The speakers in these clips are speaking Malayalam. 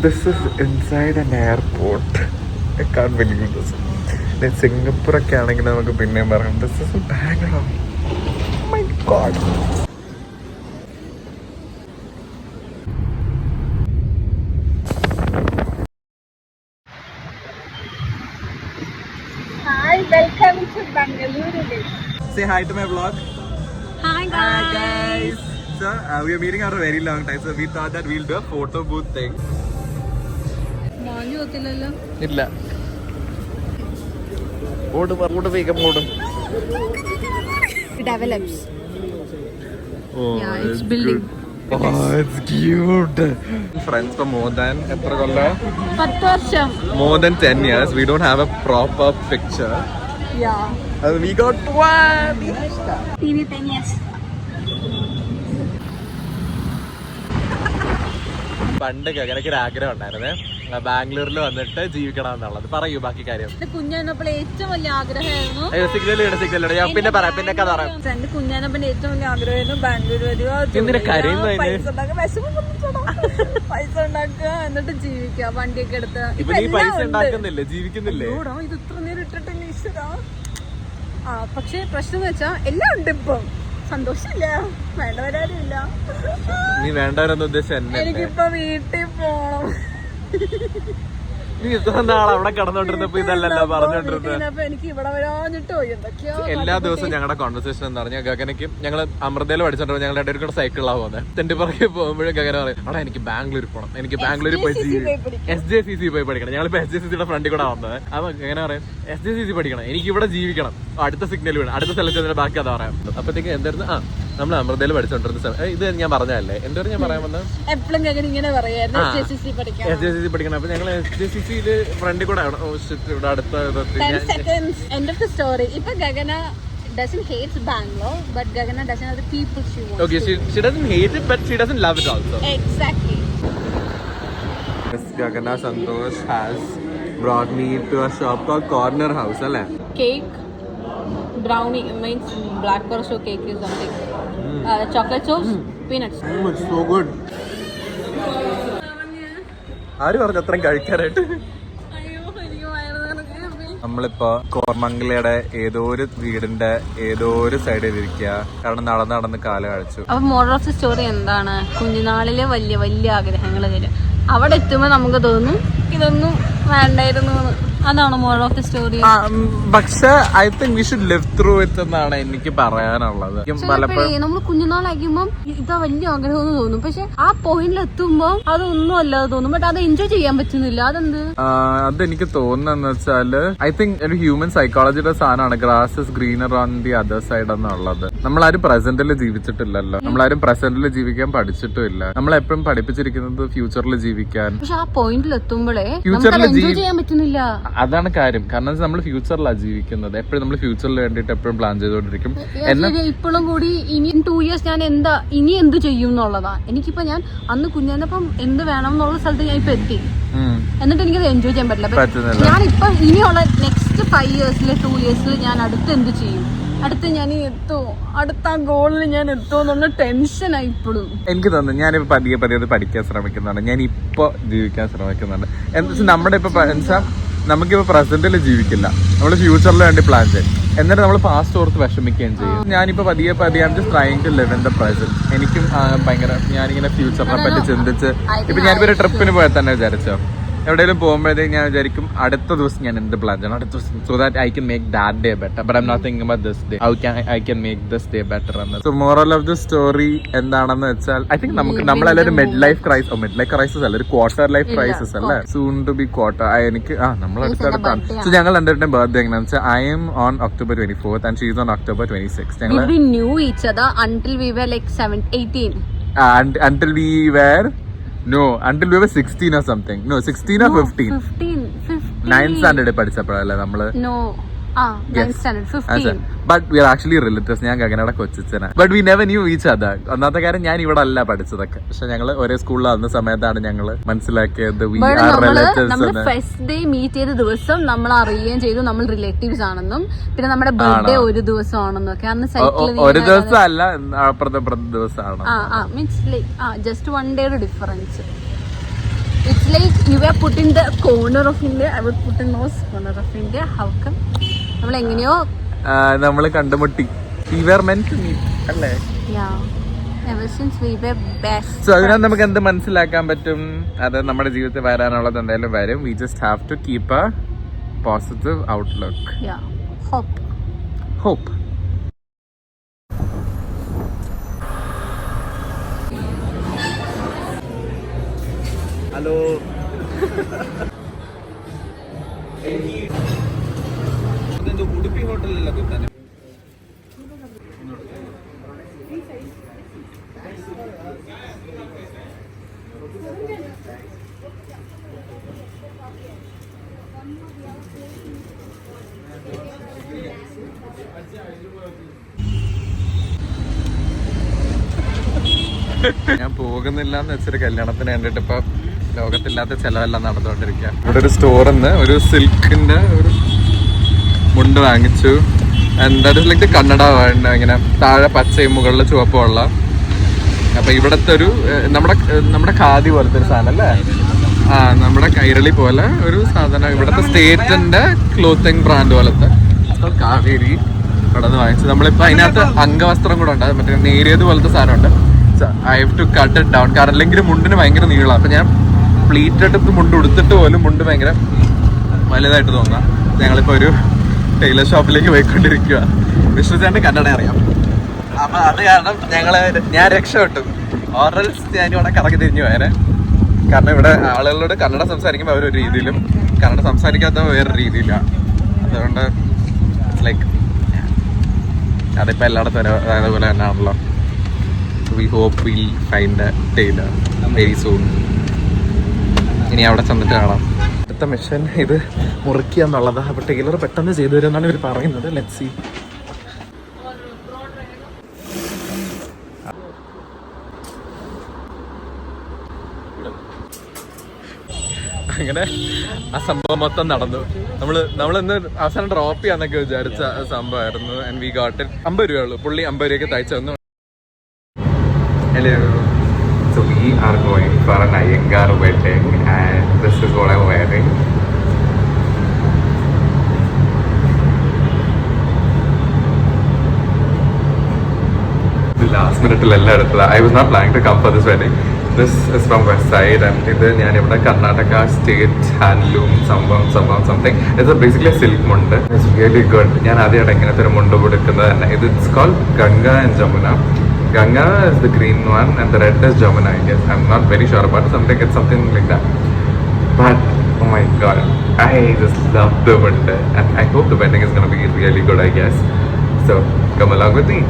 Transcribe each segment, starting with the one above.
this is inside an airport. I can't believe this. സിംഗപ്പൂറൊക്കെ ആണെങ്കിൽ നമുക്ക് പിന്നെയും പറയാം. This is Bangalore. Oh my God. Hi, welcome to Bangalore. Say hi to my vlog. Hi guys. So we are meeting after a very long time. So we thought that we'll do a photo booth thing. മോഞ്ഞു ഒത്തില്ലല്ലോ. ഇല്ല. ഓട് വേഗം ഓടും. It develops. Oh, yeah, it's building. Oh, it's cute. Friends for more than എത്ര കൊല്ലം? 10 വർഷം. More than 10 years. We don't have a proper picture. Yeah. And we got one. TV 10 years. പണ്ടൊക്കെ എനിക്കൊരു ആഗ്രഹം ഉണ്ടായിരുന്നേ, ബാംഗ്ലൂരിൽ വന്നിട്ട് ജീവിക്കണം എന്നുള്ളത്. പറയൂ ബാക്കി കാര്യം. കുഞ്ഞാനപ്പോൾ ഏറ്റവും വലിയ ആഗ്രഹമായിരുന്നു. സിഗ്നൽ ഞാൻ പിന്നെ പറയാം, പിന്നെ കഥ പറയാം. എന്റെ കുഞ്ഞാനപ്പന്റെ ഏറ്റവും വലിയ ആഗ്രഹമായിരുന്നു ബാംഗ്ലൂർ വരിക, പൈസ ഉണ്ടാക്കുക, എന്നിട്ട് ജീവിക്കുക, വണ്ടിയൊക്കെ എടുത്ത്. ഇപ്പൊ നീ പൈസ ഉണ്ടാക്കുന്നില്ലേ, ജീവിക്കുന്നില്ലേ? ഇത് ഇത്ര നേരം ഇട്ടിട്ടില്ല ഈശ്വരാ. പക്ഷെ പ്രശ്നം എന്ന് വെച്ചാ എല്ലാം ഉണ്ട്. ഇപ്പം സന്തോഷമില്ല, വേണ്ടവരാരുമില്ല. നീ വേണ്ടവരെന്ന് ഉദ്ദേശിച്ച എനിക്കിപ്പൊ വീട്ടിൽ പോണം. നീ ഇത്ര നാൾ അവിടെ കടന്നോണ്ടിരുന്നപ്പോ ഇതല്ലല്ലോ പറഞ്ഞോണ്ടിരുന്നത്. എനിക്ക് ഇവിടെ വരാഞ്ഞിട്ടോ എന്തൊക്കെയോ. എല്ലാ ദിവസവും ഞങ്ങളുടെ കോൺവെർസേഷൻ എന്താ പറഞ്ഞാൽ, ഗഗനയ്ക്കും ഞങ്ങൾ അമൃതയിൽ പഠിച്ചോണ്ടോ ഞങ്ങളുടെ ഇടയിൽ കൂടെ സൈക്കിളിലാണ് പോകുന്നത്. തെണ്ടി പുറകെ പോകുമ്പോഴും ഗഗന പറയും, അവിടെ എനിക്ക് ബാംഗ്ലൂർ പോകണം, എനിക്ക് ബാംഗ്ലൂരിൽ പോയി SJCC പോയി പഠിക്കണം. ഞങ്ങളിപ്പോ SJCCയുടെ ഫ്രണ്ടിൽ കൂടെ വന്നത്. അപ്പൊ എങ്ങനെ പറയാം, SJCC പഠിക്കണം, എനിക്ക് ഇവിടെ ജീവിക്കണം, അടുത്ത സിഗ്നൽ വേണം, അടുത്ത സ്ഥലത്ത് ബാക്കി അതാ പറയാം. അപ്പത്തേക്ക് എന്തായിരുന്നു, നമ്മൾ അമൃതയിൽ പഠിച്ചോണ്ടിരുന്ന ഇത് ഞാൻ പറഞ്ഞല്ലേ, എന്തായാലും ഞാൻ പറയാൻ വന്നത് എപ്പോഴും ഇങ്ങനെ പറയായിരുന്നു SJCC പഠിക്കണം. അപ്പൊ ഞങ്ങൾ SJCCയില് ഫ്രണ്ടിൽ കൂടെ ഇവിടെ അടുത്ത end of the story. ഇപ്പൊ ഗഗന doesn't hate Bangalore, but Gagana doesn't have the people she wants. Okay, she doesn't hate it, but she doesn't love it also. Exactly. Miss Gagana Santosh has brought me to a shop called Corner House, alle? Cake, brownie means black forest cake is something. Chocolate chips, peanuts. It's so good. ആര് പറഞ്ഞു അത്രയും കഴിക്കാനായിട്ട്? നമ്മളിപ്പോ കോർമംഗലയുടെ ഏതോ ഒരു വീടിന്റെ ഏതോ ഒരു സൈഡിൽ ഇരിക്കുക, കാരണം നടന്ന് കാല് കഴിച്ചു. അപ്പൊ മോറൽ ഓഫ് ദി സ്റ്റോറി എന്താണ്? കുഞ്ഞുനാളിലെ വലിയ വലിയ ആഗ്രഹങ്ങൾ തരും, അവിടെ എത്തുമ്പോ നമുക്ക് തോന്നും ഇതൊന്നും വേണ്ടായിരുന്നു. അതാണ് മോറൽ ഓഫ് ദി സ്റ്റോറി. പക്ഷെ I think we should live through it എന്നാണ് എനിക്ക് പറയാനുള്ളത്. നമ്മൾ കുഞ്ഞുനാളാകുമ്പോൾ ഇതാ വലിയ ആഗ്രഹം എന്ന് തോന്നും, പക്ഷെ ആ പോയിന്റിൽ എത്തുമ്പോ അതൊന്നും അല്ലാതെ തോന്നും. ബട്ട് അത് എൻജോയ് ചെയ്യാൻ പറ്റുന്നില്ല. അതെന്ത്? അതെനിക്ക് തോന്നുന്നതെന്ന് വെച്ചാല് ഐ തിങ്ക് ഒരു ഹ്യൂമൻ സൈക്കോളജിയുടെ സാധനമാണ് grass is greener on the other side എന്നുള്ളത്. നമ്മളാരും പ്രസന്റിൽ ജീവിച്ചിട്ടില്ലല്ലോ, നമ്മളാരും പ്രസന്റിൽ ജീവിക്കാൻ പഠിച്ചിട്ടും ഇല്ല. നമ്മളെപ്പോഴും പഠിപ്പിച്ചിരിക്കുന്നത് ഫ്യൂച്ചറിൽ ജീവിക്കാൻ. പക്ഷെ ആ പോയിന്റിൽ എത്തുമ്പോഴേ ഫ്യൂച്ചറിൽ എൻജോയ് ചെയ്യാൻ പറ്റുന്നില്ല. അതാണ് കാര്യം. കാരണം നമ്മൾ ഫ്യൂച്ചറിലാണ് ജീവിക്കുന്നത്. എപ്പോഴും നമ്മൾ ഫ്യൂച്ചറിൽ വേണ്ടിട്ട് എപ്പോഴും പ്ലാൻ ചെയ്തോണ്ടിരിക്കും. ഇപ്പോഴും കൂടി ഇനി 2 years ഞാൻ ഇനി എന്ത് ചെയ്യും എന്നുള്ളതാ. എനിക്കിപ്പോ ഞാൻ അന്ന് കുഞ്ഞാനപ്പം എന്ത് വേണം എന്നുള്ള സ്ഥലത്ത് ഞാൻ ഇപ്പൊ എത്തി, എന്നിട്ട് എനിക്കത് എൻജോയ് ചെയ്യാൻ പറ്റില്ല. ഞാനിപ്പൊ ഇനിയുള്ള നെക്സ്റ്റ് 5 years 2 years ഞാൻ അടുത്ത് എന്ത് ചെയ്യും, അടുത്ത് ഞാൻ എത്തുമോ, അടുത്ത ആ ഗോളിൽ ഞാൻ എത്തുമോ എന്നുള്ള ടെൻഷനായി ഇപ്പോഴും. എനിക്ക് തോന്നുന്നു ഞാനിപ്പോ പതിയെ അത് പഠിക്കാൻ ശ്രമിക്കുന്നുണ്ട്. ഞാൻ ഇപ്പൊ ജീവിക്കാൻ ശ്രമിക്കുന്നുണ്ട്. എന്താ വെച്ചാൽ നമ്മുടെ ഇപ്പൊ നമുക്കിപ്പോ പ്രസന്റിൽ ജീവിക്കില്ല, നമ്മൾ ഫ്യൂച്ചറിൽ വേണ്ടി പ്ലാൻ ചെയ്യും. എന്നിട്ട് നമ്മൾ പാസ്റ്റ് ഓർത്ത് വിഷമിക്കുകയും ചെയ്യും. ഞാനിപ്പോ പതിയെ I just trying to live in the present. എനിക്കും ഭയങ്കര ഞാനിങ്ങനെ ഫ്യൂച്ചറിനെ പറ്റി ചിന്തിച്ച് ഇപ്പൊ ഞാനിപ്പോ ഒരു ട്രിപ്പിന് പോയാൽ തന്നെ വിചാരിച്ചോ, എവിടെയെങ്കിലും പോകുമ്പോഴത്തേക്ക് ഞാൻ വിചാരിക്കും അടുത്ത ദിവസം ഞാൻ എന്ത് പ്ലാൻ ചെയ്യണം, അടുത്ത ദിവസം so that I can make that day better. But I'm not thinking about this day, I can make this day better എന്ന്. So moral of the story എന്താണെന്ന് വെച്ചാൽ ഐ തിങ്ക് നമ്മളെല്ലാവരും മിഡ് ലൈഫ് ക്രൈസിസ് അല്ല, ഒരു ക്വാർട്ടർ ലൈഫ് ക്രൈസിസ് അല്ലേ, സൂൺ ടു ബി ക്വാർട്ടർ. എനിക്ക് നമ്മൾ അടുത്തടുത്താണ്. സോ ഞങ്ങൾ രണ്ടുപേരുടെയും ബർത്ത്ഡേ എങ്ങനെയാണെന്ന് വെച്ചാൽ I'm on October 24th and she is on October 26th. ഞങ്ങൾ knew each other until we were like 18. Until we were 16 or something. No, 16 or 15. 9th standard പഠിച്ചപ്പോഴല്ലേ നമ്മള്. But we are actually relatives. ഞാൻ ഗഗനയുടെ കൊച്ചിച്ചനാ. But we never knew each other. ഒന്നാമത്തെ കാര്യം ഞാൻ ഇവിടെ അല്ല പഠിച്ചതൊക്കെ, പക്ഷെ ഞങ്ങള് ഒരേ സ്കൂളിൽ വന്ന സമയത്താണ് ഞങ്ങള് മനസ്സിലാക്കിയത് we are relatives. നമ്മൾ ഫസ്റ്റ് ഡേ മീറ്റ് ചെയ്ത ദിവസം നമ്മൾ അറിയുകയും ചെയ്തു നമ്മൾ റിലേറ്റീവ്സ് ആണെന്നും, പിന്നെ നമ്മുടെ ബർത്ത്ഡേ ഒരു ദിവസം ആണെന്നും ഒക്കെ. അന്ന് സൈക്കിൾ ഒരു ദിവസം അല്ല, അപ്പുറത്തെ ദിവസമാണ്. Means like just 1 day difference. It's like you were put in the corner of India. I would put in those corner of India. How come? നമ്മൾ എങ്ങനെയോ നമ്മള് കണ്ടുമുട്ടി. We were meant to meet, അല്ലേ? Yeah. Ever since we were best. So അതിനകത്ത് നമുക്ക് എന്ത് മനസ്സിലാക്കാൻ പറ്റും? അത് നമ്മുടെ ജീവിതത്തിൽ വരാനുള്ളത് എന്തായാലും വരും. We just have to keep a positive outlook. Yeah. Hope. Hope. Hello. Udupi ഹോട്ടലിലല്ല കുത്താൻ. ഞാൻ പോകുന്നില്ല എന്ന് വെച്ചൊരു കല്യാണത്തിന് വേണ്ടിട്ട് ഇപ്പൊ ലോകത്തില്ലാത്ത ചെലവെല്ലാം നടന്നുകൊണ്ടിരിക്കുക. ഇവിടെ ഒരു സ്റ്റോറിന്ന് ഒരു സിൽക്കിന്റെ ഒരു മുണ്ട് വാങ്ങിച്ചു. ലൈക്ക് കണ്ണട വേണ്ട, ഇങ്ങനെ താഴെ പച്ചയും മുകളിൽ ചുവപ്പുള്ള. അപ്പൊ ഇവിടത്തെ ഒരു നമ്മുടെ ഖാദി പോലത്തെ ഒരു സാധനം അല്ലേ, നമ്മുടെ കൈരളി പോലെ ഒരു സാധനം. ഇവിടുത്തെ സ്റ്റേറ്റിന്റെ ക്ലോത്തിങ് ബ്രാൻഡ് പോലത്തെ കാവേരി ഇവിടെ നിന്ന് വാങ്ങിച്ചു. നമ്മളിപ്പോ അതിനകത്ത് അംഗവസ്ത്രം കൂടെ ഉണ്ട്, മറ്റേ നേരിയത് പോലത്തെ സാധനമുണ്ട്. I have to cut it down, കാരണം അല്ലെങ്കിൽ മുണ്ടിന് ഭയങ്കര നീളമാണ്. അപ്പൊ ഞാൻ പ്ലീറ്റ് എടുത്ത് മുണ്ട് ഉടുത്തിട്ട് പോലും മുണ്ട് ഭയങ്കര വലുതായിട്ട് തോന്നാം. ഞങ്ങളിപ്പോ ഒരു ടൈലർ ഷോപ്പിലേക്ക് പോയിക്കൊണ്ടിരിക്കുക. വിഷ്ണുചാണ്ട് കന്നഡ അറിയാം, അപ്പൊ അത് കാരണം ഞാൻ രക്ഷപ്പെട്ടു. ഓറൽസ് ഞാനിവിടെ കറങ്ങി തിരിഞ്ഞു പോയാനെ. കാരണം ഇവിടെ ആളുകളോട് കന്നഡ സംസാരിക്കുമ്പോൾ അവരൊരു രീതിയിലും കന്നഡ സംസാരിക്കാത്തവർ വേറൊരു രീതിയിലാണ്. അതുകൊണ്ട് ലൈക്ക് അതിപ്പോൾ എല്ലായിടത്തും അതേപോലെ തന്നെയാണല്ലോ. We hope we'll find a tailor very soon. ഇനി അവിടെ ചെന്നിട്ട് കാണാം. അടുത്ത മിഷൻ ഇത് മുറിക്കുക എന്നുള്ളതാണ്. അപ്പോൾ ടൈലർ പെട്ടെന്ന് ചെയ്തു തരുമെന്നാണ് ഇവർ പറയുന്നത്. Let's see. അങ്ങനെ ആ സംഭവം മൊത്തം നടന്നു. നമ്മളിന്ന് അവസാനം ഡ്രോപ്പ് ചെയ്യാന്നൊക്കെ വിചാരിച്ച സംഭവമായിരുന്നു. And we got it. 50 രൂപയുള്ളൂ. പുള്ളി 50 രൂപയ്ക്ക് തയ്ച്ചു തന്നു. Hello. So we are going for an Iyengar wedding and this is what I'm wearing. The last minute I was not planning to come for this wedding. This is from West Side and ഇത് ഞാനിവിടെ Karnataka State Handloom something. It's basically a silk മുണ്ട്. It's really good. ഞാൻ ആദ്യമായിട്ട് ഇങ്ങനത്തെ ഒരു മുണ്ട് കൊടുക്കുന്നത് തന്നെ. It's called Ganga and Jamuna. Ganga is the green one and the red is Jamuna, I guess. I'm not very sure about it. It's something like that. But oh my god, I just love the mundo and I hope the wedding is going to be really good, I guess. So come along with me.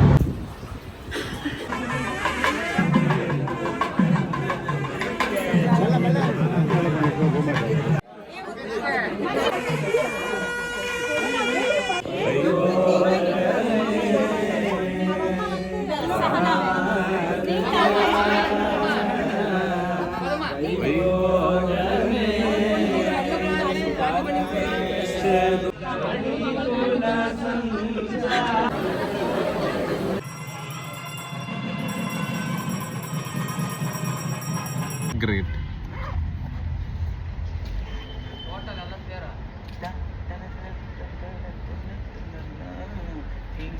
Great.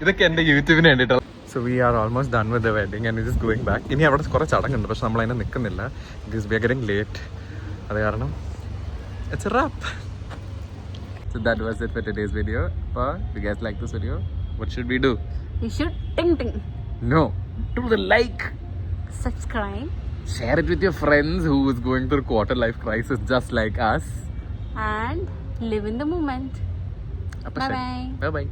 ഇതൊക്കെ എൻ്റെ യൂട്യൂബിന് വേണ്ടിയിട്ടാണ്. So we are almost done with the wedding and just going back. ഇനി അവിടെ കുറേ ചടങ്ങുണ്ട്, പക്ഷെ നമ്മൾ അതിനെ നിൽക്കുന്നില്ല. Because we are getting late. അത് കാരണം it's a wrap. So that was it for today's video. If you guys like this video, what should we do? You should ting. No, do the like, Subscribe. share it with your friends who is going through quarter life crisis just like us. And live in the moment. Bye bye. Bye bye.